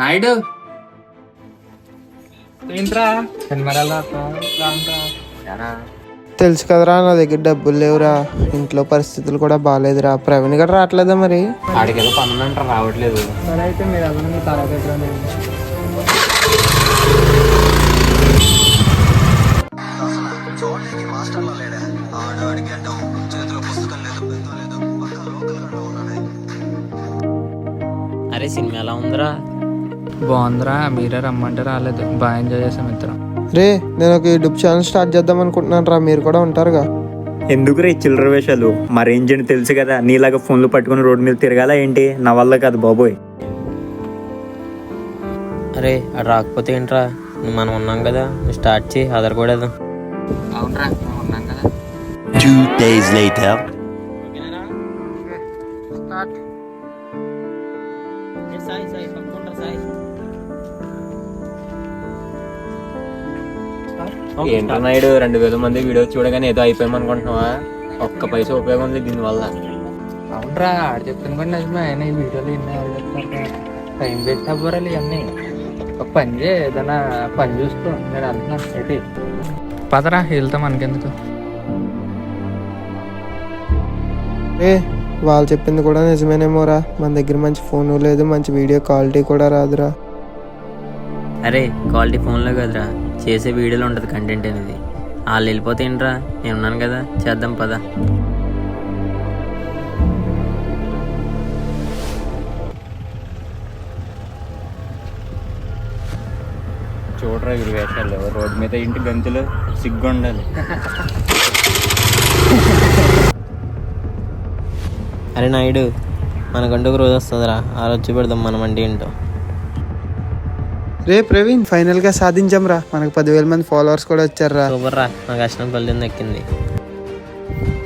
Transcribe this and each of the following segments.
నాయుడు ఏంట్రా తెలుసు కదరా, నా దగ్గర డబ్బులు లేవురా, ఇంట్లో పరిస్థితులు కూడా బాగాలేదురా. ప్రవీణ్ గడ రావట్లేదా మరి? ఆడికి ఏదో పనులు అంటారా, రావట్లేదు. సరే అయితే మీరు ఎవరు తలా పెట్టండి. అరే సినిమా ఎలా ఉందిరా? బాగుందిరా, మీరే రమ్మంటే రాలేదు. బాగా ఎంజాయ్ చేసాం ఇద్దరం. రే, నేను ఒక యూట్యూబ్ ఛానల్ స్టార్ట్ చేద్దాం అనుకుంటున్నాను రా, మీరు కూడా ఉంటారుగా? ఎందుకు రే చిల్లర వేషాలు? మా రేంజ్ అని తెలుసు కదా, నీలాగా ఫోన్లు పట్టుకుని రోడ్డు మీద తిరగాల ఏంటి? నా వల్ల కాదు బాబోయ్. అరే అటు రాకపోతే ఏంట్రా, మనం ఉన్నాం కదా, నువ్వు స్టార్ట్ చేయి, అదర్ కూడా వెళ్దాం. అవునరా, ఉన్నాం కదా. 2 days later. ఏంట్రా నాయుడు, 2000 మంది వీడియో చూడగానే ఏదో అయిపోయామనుకుంటున్నావా? ఒక్క పైసా ఉపయోగం లేదు దీనివల్ల. అవునరా, ఆడు చెప్తున్నా కూడా నిజమే. ఆయన ఈ వీడియోలు ఎన్ని టైం వేస్ట్ అవ్వరాలి ఇవన్నీ. ఒక పని చేయి, ఏదైనా పని చూసుకో. నేను అంటున్నాను ఏంటి, పదరా వెళ్తాం, మనకెందుకు. రే, వాళ్ళు చెప్పింది కూడా నిజమేనేమోరా. మన దగ్గర మంచి ఫోను లేదు, మంచి వీడియో క్వాలిటీ కూడా రాదురా. అరే క్వాలిటీ ఫోన్లో కదరా, చేసే వీడియోలో ఉంటుంది కంటెంట్ అనేది. వాళ్ళు వెళ్ళిపోతే ఏంట్రా, నేను ఉన్నాను కదా, చేద్దాం పదా. చూడరా వీరి వేషాలు, రోడ్డు మీద ఇంటి గంతులు, సిగ్గు ఉండాలి. అరే నాయుడు, మనకంటూ ఒక రోజు వస్తుందిరా, ఆ రోజు పెడదాం మనం అంటే ఏంటో. రే ప్రవీణ్, ఫైనల్ గా సాధించాం రా, మనకు 10,000 మంది ఫాలోవర్స్ కూడా వచ్చారా. సూపర్ రా, నా కష్టం ఫలితం దక్కింది.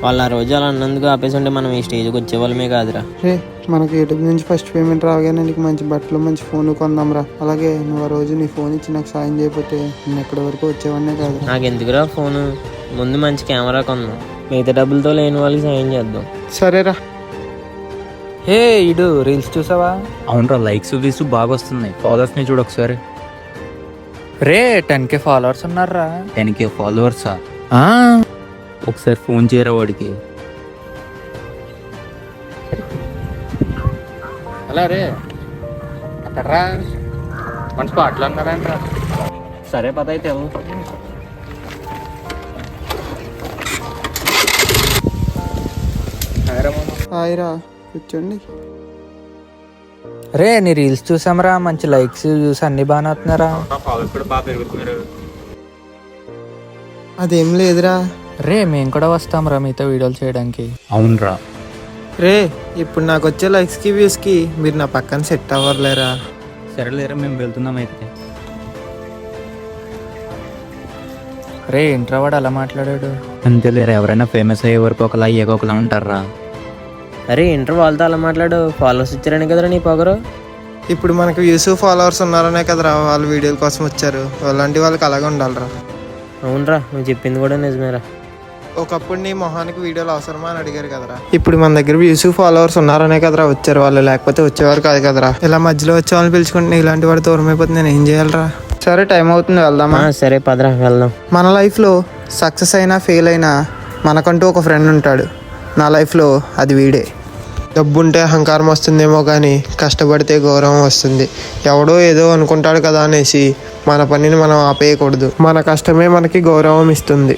వాళ్ళు ఆ రోజు అలా అన్నందుకు ఆపేసి ఉంటే మనం ఈ స్టేజ్కి వచ్చేవాళ్ళమే కాదురా. రే, మనకి యూట్యూబ్ నుంచి ఫస్ట్ పేమెంట్ రాగానే నీకు మంచి బట్టలు మంచి ఫోన్ కొందాం రా. అలాగే నువ్వు ఆ రోజు నీ ఫోన్ ఇచ్చి నాకు సాయం చేయకపోతే నేను ఎక్కడి వరకు వచ్చేవాడినే కాదు. నాకు ఎందుకురా ఫోను, ముందు మంచి కెమెరా కొందాం, మిగతా డబ్బులతో లేని వాళ్ళకి సాయం చేద్దాం. సరేరా. హే ఇడు రీల్స్ చూసావా? అవునరా, లైక్స్ వ్యూస్ బాగా వస్తున్నాయి. ఫాలోవర్స్ ని చూడు ఒకసారి. రే 10K ఫాలోవర్స్ ఉన్నారా? 10K ఫాలోవర్సా? ఒకసారి ఫోన్ చేయరా వాడికి. అలా రే, అక్కడరా మన స్పాట్లో ఉన్నారంట. సరే పద అయితే. హాయ్ రా, కూర్చోండి. రే నీ రీల్స్ చూసామరా, మంచి లైక్స్ వ్యూస్ అన్ని బాగానే వస్తున్నారా? ఫాలోవర్స్ కూడా బాగా పెరుగుతున్నారు. అదేం లేదురా. రే మేము కూడా వస్తాంరా మీతో వీడియోలు చేయడానికి. అవునరా. రే, ఇప్పుడు నాకు వచ్చే లైక్స్కి వ్యూస్కి మీరు నా పక్కన సెట్ అవ్వలేరా? సరేలేరా, మేము వెళ్తున్నాం అయితే. రే ఇంట్రా వాడు అలా మాట్లాడాడు. అంతేలేరా, ఎవరైనా ఫేమస్ అయ్యే వరకు ఒకలా అయ్యాక ఒకలా ఉంటారా. అరే ఇంటర్ వాళ్ళతో అలా మాట్లాడు, ఫాలోవర్స్ ఇచ్చారని కదరా నీ పొగరు. ఇప్పుడు మనకు వ్యూస్ ఫాలోవర్స్ ఉన్నారనే కదరా వాళ్ళు వీడియోల కోసం వచ్చారు. అలాంటి వాళ్ళకి అలాగే ఉండాలిరా. అవునరా, నువ్వు చెప్పింది కూడా నిజమేరా. ఒకప్పుడు నీ మొహానికి వీడియోలు అవసరమా అని అడిగారు కదరా. ఇప్పుడు మన దగ్గర వ్యూస్ ఫాలోవర్స్ ఉన్నారనే కదరా వచ్చారు వాళ్ళు, లేకపోతే వచ్చేవారు కాదు కదరా. ఇలా మధ్యలో వచ్చే వాళ్ళని పిలుచుకుంటే ఇలాంటి వాడు దూరం అయిపోతుంది, నేను ఏం చేయాలరా? సరే టైం అవుతుంది, వెళ్దామా? సరే పదరా వెళ్దాం. మన లైఫ్లో సక్సెస్ అయినా ఫెయిల్ అయినా మనకంటూ ఒక ఫ్రెండ్ ఉంటాడు. నా లైఫ్లో అది వీడే. డబ్బుంటే అహంకారం వస్తుందేమో కానీ కష్టపడితే గౌరవం వస్తుంది. ఎవడో ఏదో అనుకుంటాడు కదా అనేసి మన పనిని మనం ఆపేయకూడదు. మన కష్టమే మనకి గౌరవం ఇస్తుంది.